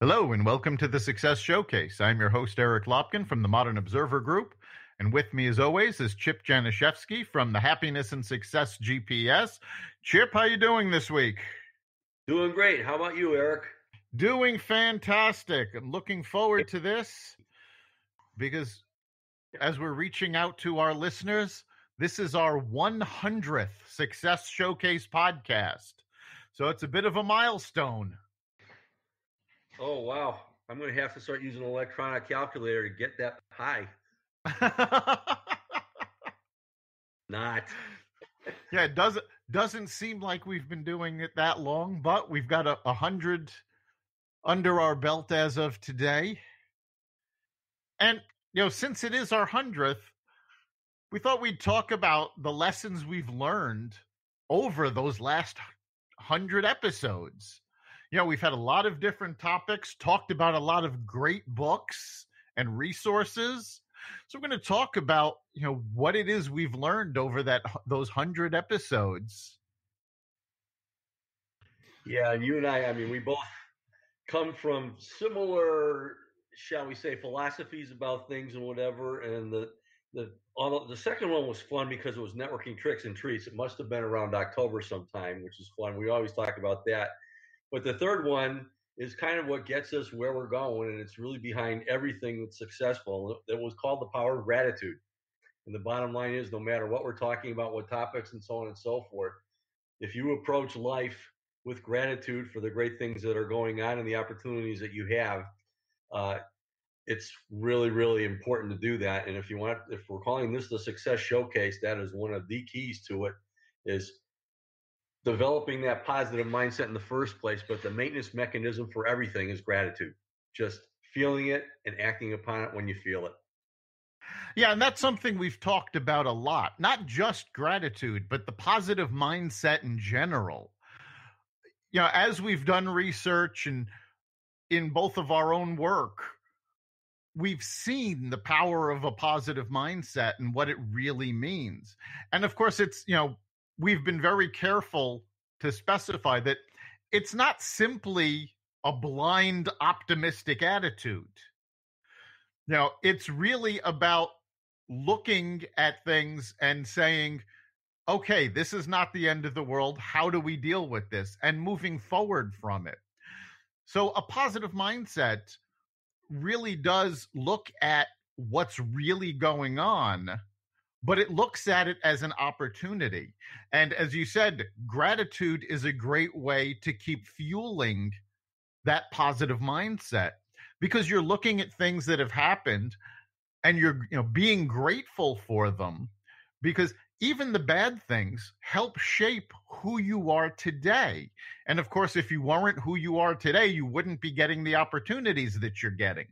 Hello and welcome to the Success Showcase. I'm your host, Eric Lopkin from the Modern Observer Group. And with me, as always, is Chip Janiszewski from the Happiness and Success GPS. Chip, how you doing this week? Doing great. How about you, Eric? Doing fantastic. I'm looking forward to this because as we're reaching out to our listeners, this is our 100th Success Showcase podcast. So it's a bit of a milestone. Oh, wow. I'm going to have to start using an electronic calculator to get that high. Not. Yeah, it doesn't seem like we've been doing it that long, but we've got 100 under our belt as of today. And, since it is our 100th, we thought we'd talk about the lessons we've learned over those last 100 episodes. We've had a lot of different topics, talked about a lot of great books and resources. So we're going to talk about, what it is we've learned over those 100 episodes. Yeah, you and I mean, we both come from similar, shall we say, philosophies about things and whatever. And the second one was fun because it was networking tricks and treats. It must have been around October sometime, which is fun. We always talk about that. But the third one is kind of what gets us where we're going, and it's really behind everything that's successful. It was called the power of gratitude. And the bottom line is, no matter what we're talking about, what topics and so on and so forth, if you approach life with gratitude for the great things that are going on and the opportunities that you have, it's really, really important to do that. And if we're calling this the Success Showcase, that is one of the keys to it, is developing that positive mindset in the first place. But the maintenance mechanism for everything is gratitude. Just feeling it and acting upon it when you feel it. Yeah, and that's something we've talked about a lot. Not just gratitude, but the positive mindset in general. As we've done research and in both of our own work, we've seen the power of a positive mindset and what it really means. And of course, it's, we've been very careful to specify that it's not simply a blind optimistic attitude. It's really about looking at things and saying, okay, this is not the end of the world. How do we deal with this? And moving forward from it. So a positive mindset really does look at what's really going on, but it looks at it as an opportunity. And as you said, gratitude is a great way to keep fueling that positive mindset, because you're looking at things that have happened and you're being grateful for them, because even the bad things help shape who you are today. And of course, if you weren't who you are today, you wouldn't be getting the opportunities that you're getting.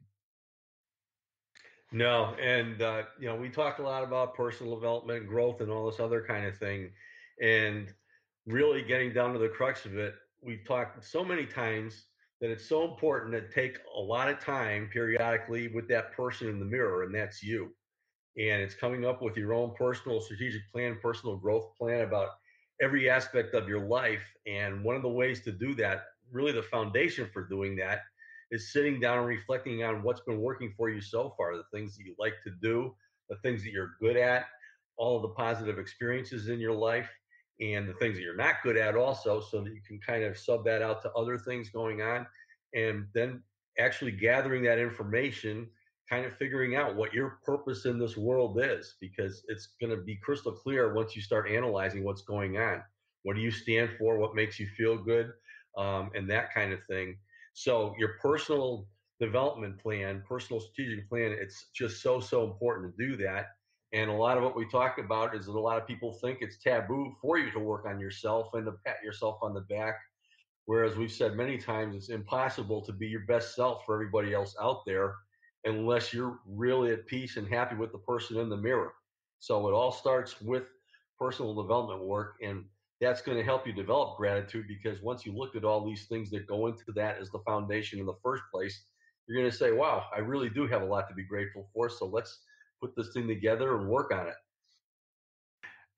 No, and we talk a lot about personal development, growth, and all this other kind of thing. And really getting down to the crux of it, we've talked so many times that it's so important to take a lot of time periodically with that person in the mirror, and that's you. And it's coming up with your own personal strategic plan, personal growth plan about every aspect of your life. And one of the ways to do that, really the foundation for doing that, is sitting down and reflecting on what's been working for you so far, the things that you like to do, the things that you're good at, all of the positive experiences in your life, and the things that you're not good at also, so that you can kind of sub that out to other things going on. And then actually gathering that information, kind of figuring out what your purpose in this world is, because it's going to be crystal clear once you start analyzing what's going on. What do you stand for? What makes you feel good? And that kind of thing. So your personal development plan, personal strategic plan, it's just so important to do that. And a lot of what we talk about is that a lot of people think it's taboo for you to work on yourself and to pat yourself on the back. Whereas we've said many times, it's impossible to be your best self for everybody else out there unless you're really at peace and happy with the person in the mirror. So it all starts with personal development work, and that's going to help you develop gratitude, because once you look at all these things that go into that as the foundation in the first place, you're going to say, wow, I really do have a lot to be grateful for. So let's put this thing together and work on it.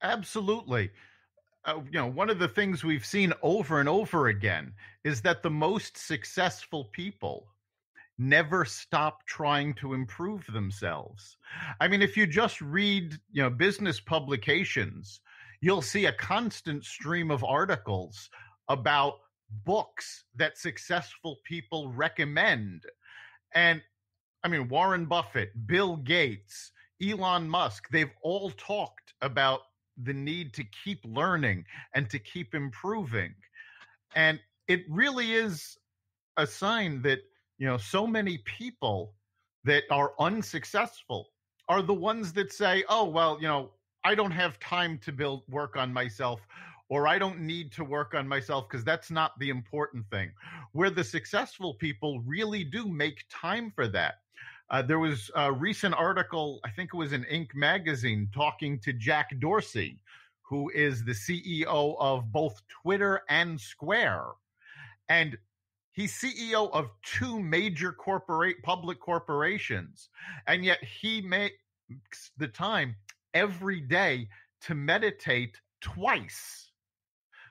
Absolutely. One of the things we've seen over and over again is that the most successful people never stop trying to improve themselves. I mean, if you just read, business publications, you'll see a constant stream of articles about books that successful people recommend. And I mean, Warren Buffett, Bill Gates, Elon Musk, they've all talked about the need to keep learning and to keep improving. And it really is a sign that, so many people that are unsuccessful are the ones that say, oh, well, I don't have time to work on myself, or I don't need to work on myself because that's not the important thing. Where the successful people really do make time for that. There was a recent article, I think it was in Inc. magazine, talking to Jack Dorsey, who is the CEO of both Twitter and Square. And he's CEO of two major public corporations. And yet he makes the time every day to meditate twice,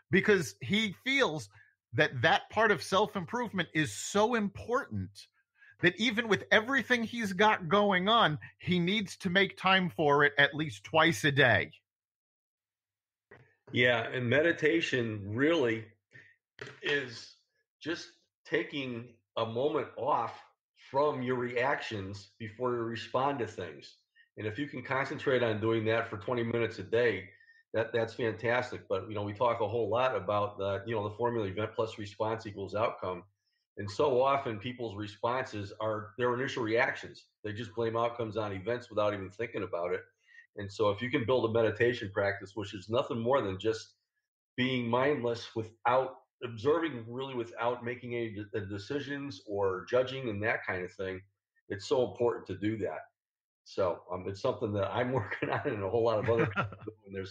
because he feels that part of self-improvement is so important that even with everything he's got going on, he needs to make time for it at least twice a day. Yeah, and meditation really is just taking a moment off from your reactions before you respond to things. And if you can concentrate on doing that for 20 minutes a day, that's fantastic. But we talk a whole lot about the formula event plus response equals outcome. And so often people's responses are their initial reactions. They just blame outcomes on events without even thinking about it. And so if you can build a meditation practice, which is nothing more than just being mindless without observing, really without making any decisions or judging and that kind of thing, it's so important to do that. So it's something that I'm working on, and a whole lot of other people do.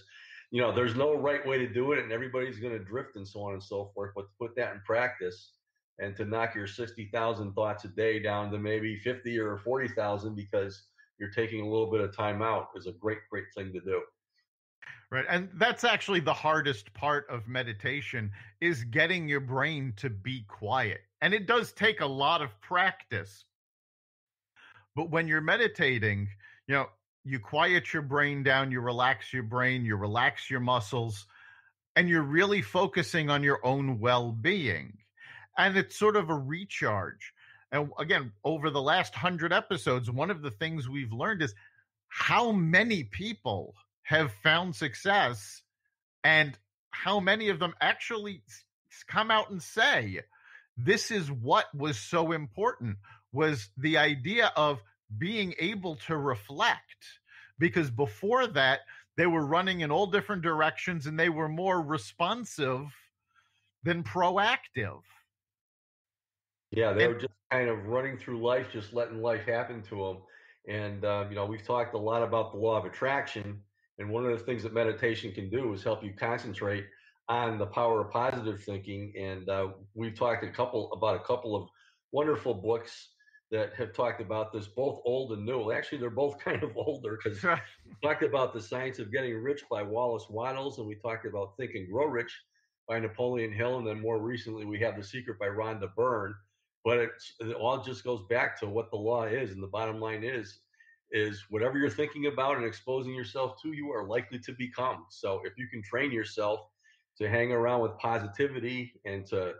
And there's no right way to do it, and everybody's going to drift and so on and so forth. But to put that in practice and to knock your 60,000 thoughts a day down to maybe 50 or 40,000 because you're taking a little bit of time out is a great, great thing to do. Right. And that's actually the hardest part of meditation, is getting your brain to be quiet. And it does take a lot of practice. But when you're meditating, you quiet your brain down, you relax your brain, you relax your muscles, and you're really focusing on your own well-being. And it's sort of a recharge. And again, over the last 100 episodes, one of the things we've learned is how many people have found success, and how many of them actually come out and say, this is what was so important, was the idea of being able to reflect. Because before that, they were running in all different directions and they were more responsive than proactive. Yeah, they were just kind of running through life, just letting life happen to them. And we've talked a lot about the law of attraction. And one of the things that meditation can do is help you concentrate on the power of positive thinking. And we've talked about a couple of wonderful books that have talked about this, both old and new. Actually, they're both kind of older, because we talked about The Science of Getting Rich by Wallace Wattles, and we talked about Think and Grow Rich by Napoleon Hill, and then more recently we have The Secret by Rhonda Byrne. But it all just goes back to what the law is, and the bottom line is whatever you're thinking about and exposing yourself to, you are likely to become. So if you can train yourself to hang around with positivity and to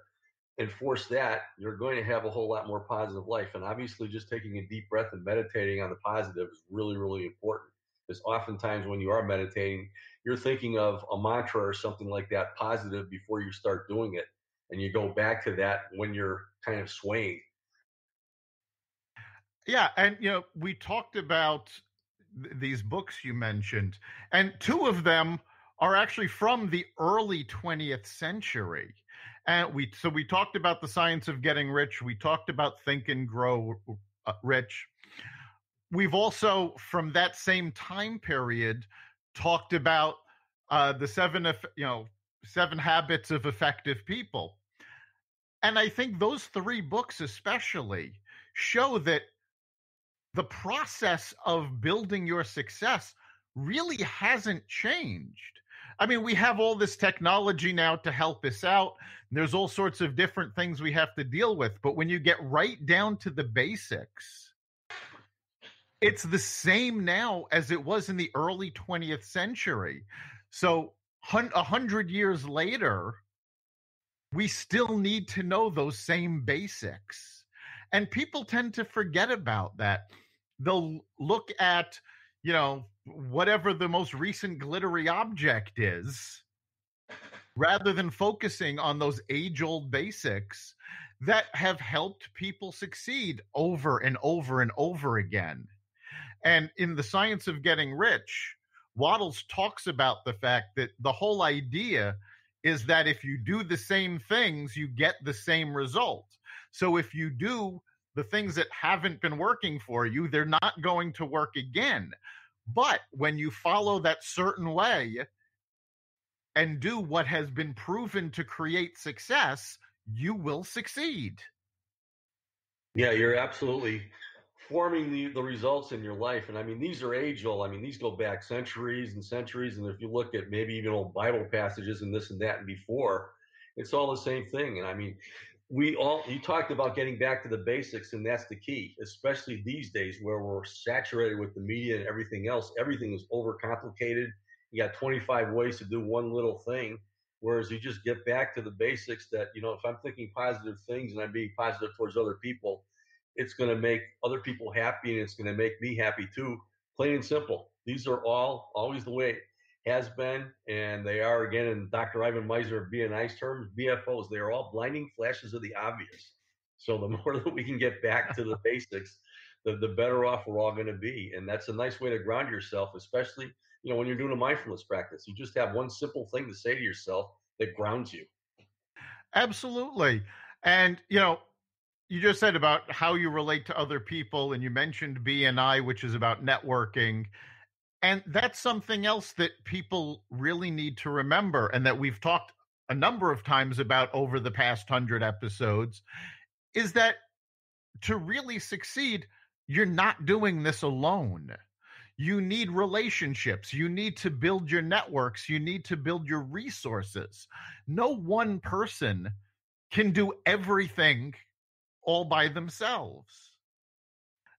enforce that, you're going to have a whole lot more positive life. And obviously, just taking a deep breath and meditating on the positive is really, really important. Because oftentimes when you are meditating, you're thinking of a mantra or something like that positive before you start doing it. And you go back to that when you're kind of swaying. Yeah. And, we talked about these books you mentioned, and two of them are actually from the early 20th century. And we talked about The Science of Getting Rich. We talked about Think and Grow Rich. We've also, from that same time period, talked about the seven habits of effective people. And I think those three books especially show that the process of building your success really hasn't changed. I mean, we have all this technology now to help us out. There's all sorts of different things we have to deal with. But when you get right down to the basics, it's the same now as it was in the early 20th century. So 100 years later, we still need to know those same basics. And people tend to forget about that. They'll look at, whatever the most recent glittery object is, rather than focusing on those age old basics that have helped people succeed over and over and over again. And in The Science of Getting Rich, Waddles talks about the fact that the whole idea is that if you do the same things, you get the same result. So if you do the things that haven't been working for you, they're not going to work again. But when you follow that certain way and do what has been proven to create success, you will succeed. Yeah, you're absolutely forming the results in your life. And I mean, these are age old. I mean, these go back centuries and centuries. And if you look at maybe even old Bible passages and this and that and before, it's all the same thing. And I mean, you talked about getting back to the basics, and that's the key, especially these days where we're saturated with the media and everything else. Everything is overcomplicated. You got 25 ways to do one little thing. Whereas you just get back to the basics that, if I'm thinking positive things and I'm being positive towards other people, it's going to make other people happy and it's going to make me happy too. Plain and simple. These are all always the way it has been, and they are again, in Dr. Ivan Misner of BNI's terms, BFOs. They are all blinding flashes of the obvious. So the more that we can get back to the basics, the better off we're all going to be. And that's a nice way to ground yourself, especially when you're doing a mindfulness practice. You just have one simple thing to say to yourself that grounds you. Absolutely. And, you just said about how you relate to other people, and you mentioned BNI, which is about networking. And that's something else that people really need to remember, and that we've talked a number of times about over the past 100 episodes, is that to really succeed, you're not doing this alone. You need relationships. You need to build your networks. You need to build your resources. No one person can do everything all by themselves.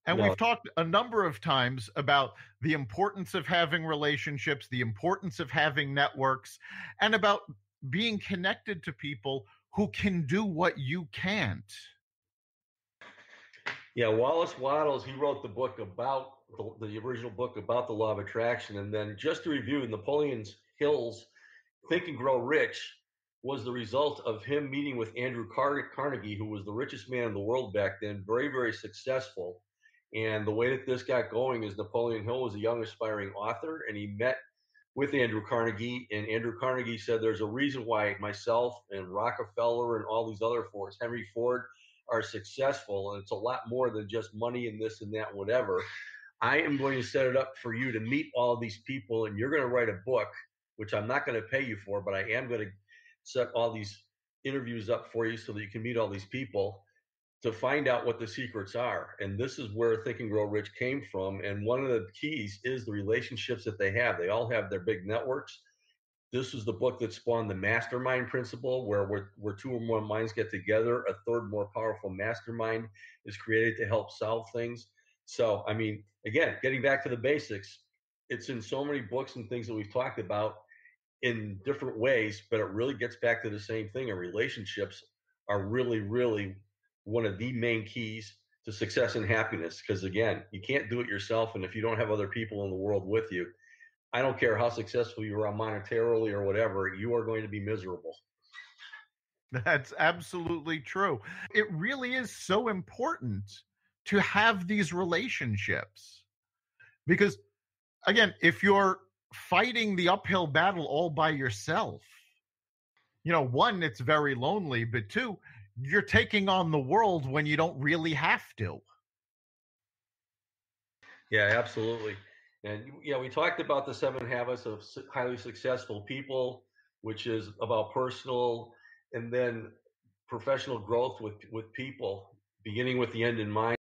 And No. we've talked a number of times about the importance of having relationships, the importance of having networks, and about being connected to people who can do what you can't. Yeah, Wallace Waddles, he wrote the book about the original book about the law of attraction. And then just to review, Napoleon Hill's Think and Grow Rich was the result of him meeting with Andrew Carnegie, who was the richest man in the world back then, very, very successful. And the way that this got going is Napoleon Hill was a young aspiring author, and he met with Andrew Carnegie. And Andrew Carnegie said, there's a reason why myself and Rockefeller and all these other Fords, Henry Ford, are successful. And it's a lot more than just money and this and that, whatever. I am going to set it up for you to meet all of these people, and you're going to write a book, which I'm not going to pay you for, but I am going to set all these interviews up for you so that you can meet all these people to find out what the secrets are. And this is where Think and Grow Rich came from. And one of the keys is the relationships that they have. They all have their big networks. This is the book that spawned the mastermind principle, where two or more minds get together, a third more powerful mastermind is created to help solve things. So, I mean, again, getting back to the basics, it's in so many books and things that we've talked about in different ways, but it really gets back to the same thing. And relationships are really, really one of the main keys to success and happiness. Because again, you can't do it yourself. And if you don't have other people in the world with you, I don't care how successful you are monetarily or whatever, you are going to be miserable. That's absolutely true. It really is so important to have these relationships because, again, if you're fighting the uphill battle all by yourself, one, it's very lonely, but two, you're taking on the world when you don't really have to. Yeah, absolutely. And yeah, we talked about the 7 habits of highly successful people, which is about personal and then professional growth with people, beginning with the end in mind.